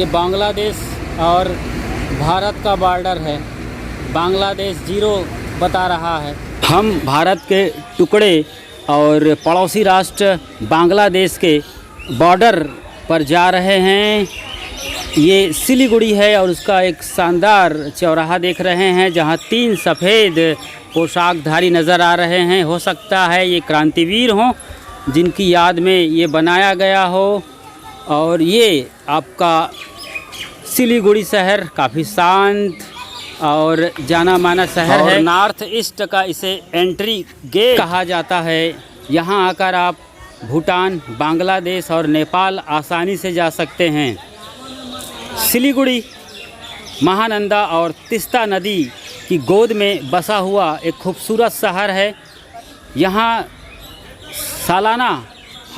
ये बांग्लादेश और भारत का बॉर्डर है। बांग्लादेश 0 बता रहा है। हम भारत के टुकड़े और पड़ोसी राष्ट्र बांग्लादेश के बॉर्डर पर जा रहे हैं। ये सिलीगुड़ी है और उसका एक शानदार चौराहा देख रहे हैं जहां 3 सफ़ेद पोशाकधारी नज़र आ रहे हैं। हो सकता है ये क्रांतिवीर हों जिनकी याद में ये बनाया गया हो। और ये आपका सिलीगुड़ी शहर काफ़ी शांत और जाना माना शहर है। नॉर्थ ईस्ट का इसे एंट्री गेट कहा जाता है। यहाँ आकर आप भूटान, बांग्लादेश और नेपाल आसानी से जा सकते हैं। सिलीगुड़ी महानंदा और तीस्ता नदी की गोद में बसा हुआ एक खूबसूरत शहर है। यहाँ सालाना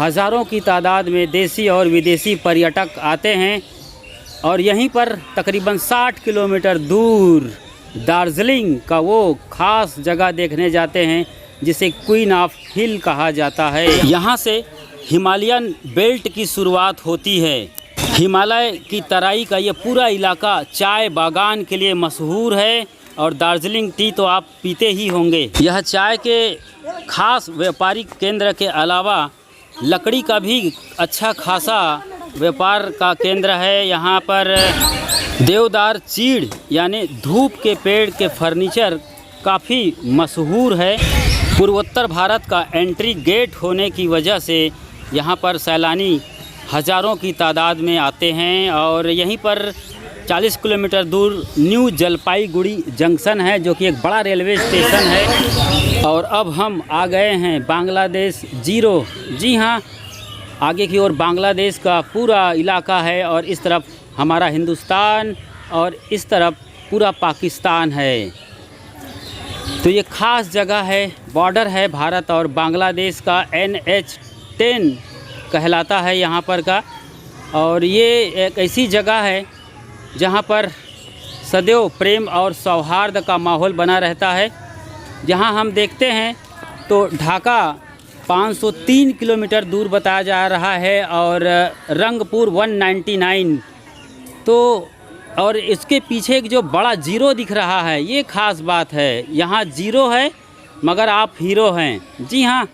हज़ारों की तादाद में देसी और विदेशी पर्यटक आते हैं और यहीं पर तकरीबन 60 किलोमीटर दूर दार्जिलिंग का वो ख़ास जगह देखने जाते हैं जिसे क्वीन ऑफ हिल कहा जाता है। यहाँ से हिमालयन बेल्ट की शुरुआत होती है। हिमालय की तराई का ये पूरा इलाका चाय बागान के लिए मशहूर है और दार्जिलिंग टी तो आप पीते ही होंगे। यह चाय के खास व्यापारिक केंद्र के अलावा लकड़ी का भी अच्छा खासा व्यापार का केंद्र है। यहाँ पर देवदार चीड़ यानी धूप के पेड़ के फर्नीचर काफ़ी मशहूर है। पूर्वोत्तर भारत का एंट्री गेट होने की वजह से यहाँ पर सैलानी हज़ारों की तादाद में आते हैं। और यहीं पर 40 किलोमीटर दूर न्यू जलपाईगुड़ी जंक्शन है जो कि एक बड़ा रेलवे स्टेशन है। और अब हम आ गए हैं बांग्लादेश 0। जी हाँ, आगे की ओर बांग्लादेश का पूरा इलाका है और इस तरफ हमारा हिंदुस्तान और इस तरफ पूरा पाकिस्तान है। तो ये ख़ास जगह है, बॉर्डर है भारत और बांग्लादेश का। NH-10 कहलाता है यहाँ पर का। और ये एक ऐसी जगह है जहाँ पर सदैव प्रेम और सौहार्द का माहौल बना रहता है। जहाँ हम देखते हैं तो ढाका 503 किलोमीटर दूर बताया जा रहा है और रंगपुर 199। तो और इसके पीछे एक जो बड़ा 0 दिख रहा है, ये ख़ास बात है। यहाँ 0 है मगर आप हीरो हैं। जी हाँ,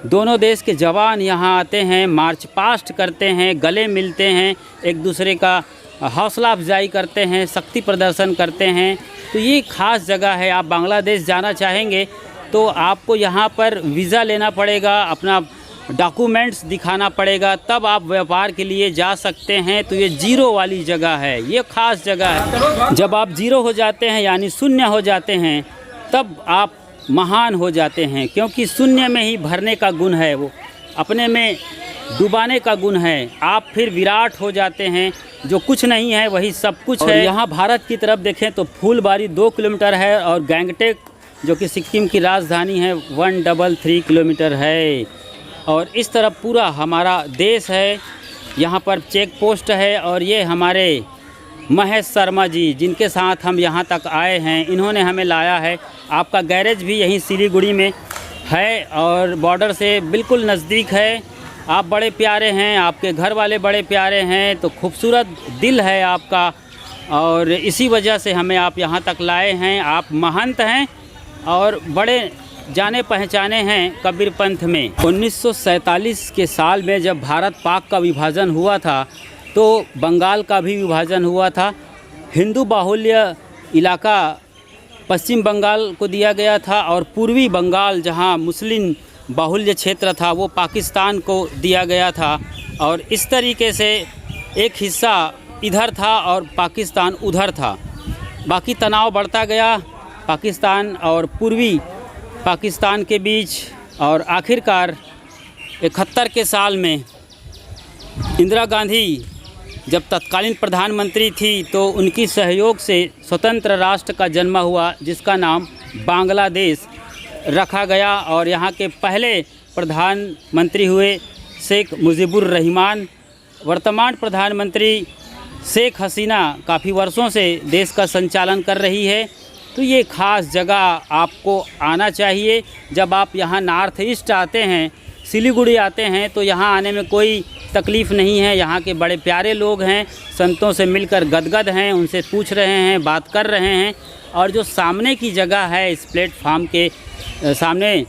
दोनों देश के जवान यहाँ आते हैं, मार्च पास्ट करते हैं, गले मिलते हैं, एक दूसरे का हौसला अफजाई करते हैं, शक्ति प्रदर्शन करते हैं। तो ये ख़ास जगह है। आप बांग्लादेश जाना चाहेंगे तो आपको यहाँ पर वीज़ा लेना पड़ेगा, अपना डॉक्यूमेंट्स दिखाना पड़ेगा, तब आप व्यापार के लिए जा सकते हैं। तो ये 0 वाली जगह है, ये ख़ास जगह है। जब आप 0 हो जाते हैं यानी शून्य हो जाते हैं तब आप महान हो जाते हैं, क्योंकि शून्य में ही भरने का गुण है, वो अपने में डुबाने का गुण है। आप फिर विराट हो जाते हैं, जो कुछ नहीं है वही सब कुछ है। यहाँ भारत की तरफ देखें तो फूलबारी 2 किलोमीटर है और गैंगटेक जो कि सिक्किम की राजधानी है 133 किलोमीटर है। और इस तरफ पूरा हमारा देश है। यहाँ पर चेक पोस्ट है और ये हमारे महेश शर्मा जी जिनके साथ हम यहाँ तक आए हैं, इन्होंने हमें लाया है। आपका गैरेज भी यहीं सिलीगुड़ी में है और बॉर्डर से बिल्कुल नज़दीक है। आप बड़े प्यारे हैं, आपके घर वाले बड़े प्यारे हैं, तो खूबसूरत दिल है आपका और इसी वजह से हमें आप यहाँ तक लाए हैं। आप महंत हैं और बड़े जाने पहचाने हैं कबीर पंथ में। 1947 के साल में जब भारत पाक का विभाजन हुआ था तो बंगाल का भी विभाजन हुआ था। हिंदू बाहुल्य इलाका पश्चिम बंगाल को दिया गया था और पूर्वी बंगाल जहां मुस्लिम बाहुल्य क्षेत्र था वो पाकिस्तान को दिया गया था। और इस तरीके से एक हिस्सा इधर था और पाकिस्तान उधर था। बाकी तनाव बढ़ता गया पाकिस्तान और पूर्वी पाकिस्तान के बीच। और आखिरकार 71 के साल में इंदिरा गांधी जब तत्कालीन प्रधानमंत्री थी तो उनकी सहयोग से स्वतंत्र राष्ट्र का जन्म हुआ जिसका नाम बांग्लादेश रखा गया। और यहाँ के पहले प्रधानमंत्री हुए शेख मुजीबुर रहमान। वर्तमान प्रधानमंत्री शेख हसीना काफ़ी वर्षों से देश का संचालन कर रही है। तो ये ख़ास जगह आपको आना चाहिए। जब आप यहाँ नॉर्थ ईस्ट आते हैं सिलीगुड़ी आते हैं तो यहाँ आने में कोई तकलीफ़ नहीं है। यहाँ के बड़े प्यारे लोग हैं, संतों से मिलकर गदगद हैं, उनसे पूछ रहे हैं, बात कर रहे हैं। और जो सामने की जगह है इस प्लेटफार्म के सामने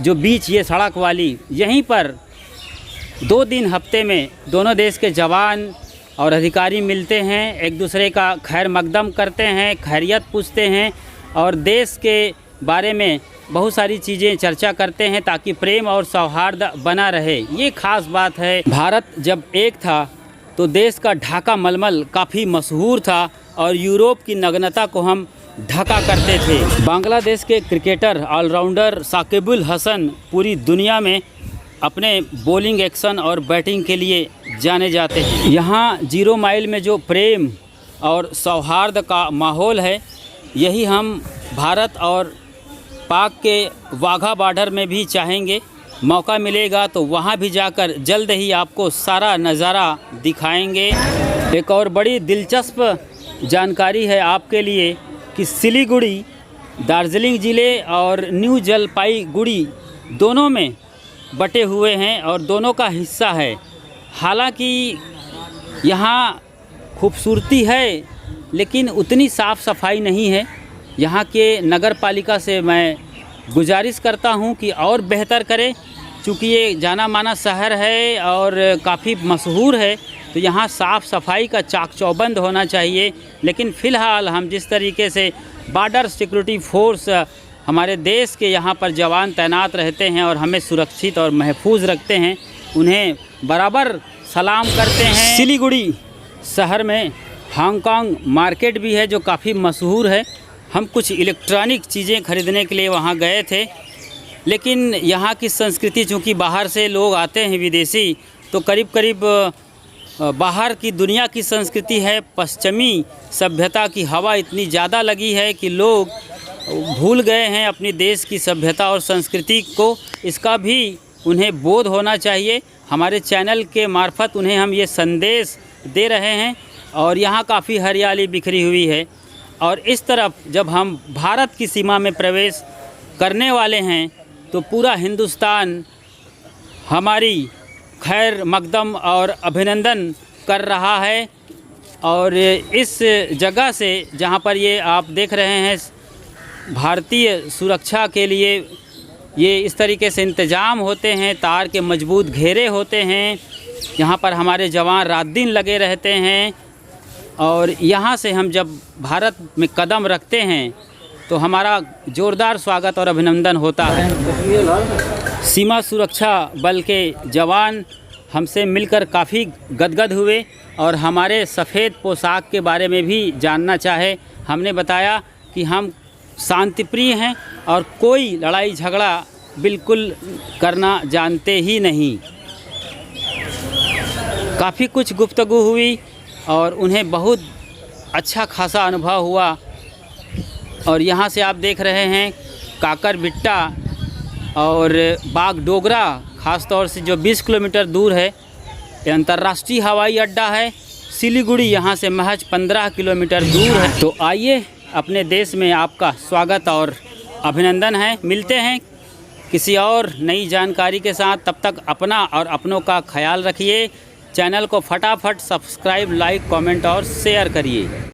जो बीच ये सड़क वाली, यहीं पर 2 दिन हफ्ते में दोनों देश के जवान और अधिकारी मिलते हैं, एक दूसरे का खैर मकदम करते हैं, खैरियत पूछते हैं और देश के बारे में बहुत सारी चीज़ें चर्चा करते हैं ताकि प्रेम और सौहार्द बना रहे। ये ख़ास बात है। भारत जब एक था तो देश का ढाका मलमल काफ़ी मशहूर था और यूरोप की नग्नता को हम ढका करते थे। बांग्लादेश के क्रिकेटर ऑलराउंडर साकिबुल हसन पूरी दुनिया में अपने बॉलिंग एक्शन और बैटिंग के लिए जाने जाते हैं। यहाँ 0 माइल में जो प्रेम और सौहार्द का माहौल है, यही हम भारत और पाक के वाघा बॉर्डर में भी चाहेंगे। मौका मिलेगा तो वहाँ भी जाकर जल्द ही आपको सारा नज़ारा दिखाएंगे। एक और बड़ी दिलचस्प जानकारी है आपके लिए कि सिलीगुड़ी दार्जिलिंग ज़िले और न्यू जलपाईगुड़ी दोनों में बटे हुए हैं और दोनों का हिस्सा है। हालांकि यहाँ खूबसूरती है लेकिन उतनी साफ़ सफाई नहीं है। यहाँ के नगर पालिका से मैं गुजारिश करता हूँ कि और बेहतर करें, चूँकि ये जाना माना शहर है और काफ़ी मशहूर है, तो यहाँ साफ़ सफाई का चाक चौबंद होना चाहिए। लेकिन फ़िलहाल हम जिस तरीके से बॉर्डर सिक्योरिटी फोर्स हमारे देश के यहाँ पर जवान तैनात रहते हैं और हमें सुरक्षित और महफूज रखते हैं, उन्हें बराबर सलाम करते हैं। सिलीगुड़ी शहर में हांगकांग मार्केट भी है जो काफ़ी मशहूर है। हम कुछ इलेक्ट्रॉनिक चीज़ें खरीदने के लिए वहाँ गए थे, लेकिन यहाँ की संस्कृति, चूँकि बाहर से लोग आते हैं विदेशी, तो करीब करीब बाहर की दुनिया की संस्कृति है, पश्चिमी सभ्यता की हवा इतनी ज़्यादा लगी है कि लोग भूल गए हैं अपनी देश की सभ्यता और संस्कृति को। इसका भी उन्हें बोध होना चाहिए। हमारे चैनल के मार्फत उन्हें हम ये संदेश दे रहे हैं। और यहाँ काफ़ी हरियाली बिखरी हुई है और इस तरफ जब हम भारत की सीमा में प्रवेश करने वाले हैं तो पूरा हिंदुस्तान हमारी खैर मकदम और अभिनंदन कर रहा है। और इस जगह से जहाँ पर ये आप देख रहे हैं, भारतीय सुरक्षा के लिए ये इस तरीके से इंतज़ाम होते हैं, तार के मजबूत घेरे होते हैं। यहाँ पर हमारे जवान रात दिन लगे रहते हैं और यहाँ से हम जब भारत में कदम रखते हैं तो हमारा ज़ोरदार स्वागत और अभिनंदन होता है। सीमा सुरक्षा बल के जवान हमसे मिलकर काफ़ी गदगद हुए और हमारे सफ़ेद पोशाक के बारे में भी जानना चाहे। हमने बताया कि हम शांतिप्रिय हैं और कोई लड़ाई झगड़ा बिल्कुल करना जानते ही नहीं। काफ़ी कुछ गुफ्तगू हुई और उन्हें बहुत अच्छा खासा अनुभव हुआ। और यहाँ से आप देख रहे हैं काकर बिट्टा और बागडोगरा, ख़ास तौर से जो 20 किलोमीटर दूर है, ये अंतर्राष्ट्रीय हवाई अड्डा है। सिलीगुड़ी यहाँ से महज 15 किलोमीटर दूर है। तो आइए, अपने देश में आपका स्वागत और अभिनंदन है। मिलते हैं किसी और नई जानकारी के साथ। तब तक अपना और अपनों का ख्याल रखिए। चैनल को फटाफट सब्सक्राइब, लाइक, कमेंट और शेयर करिए।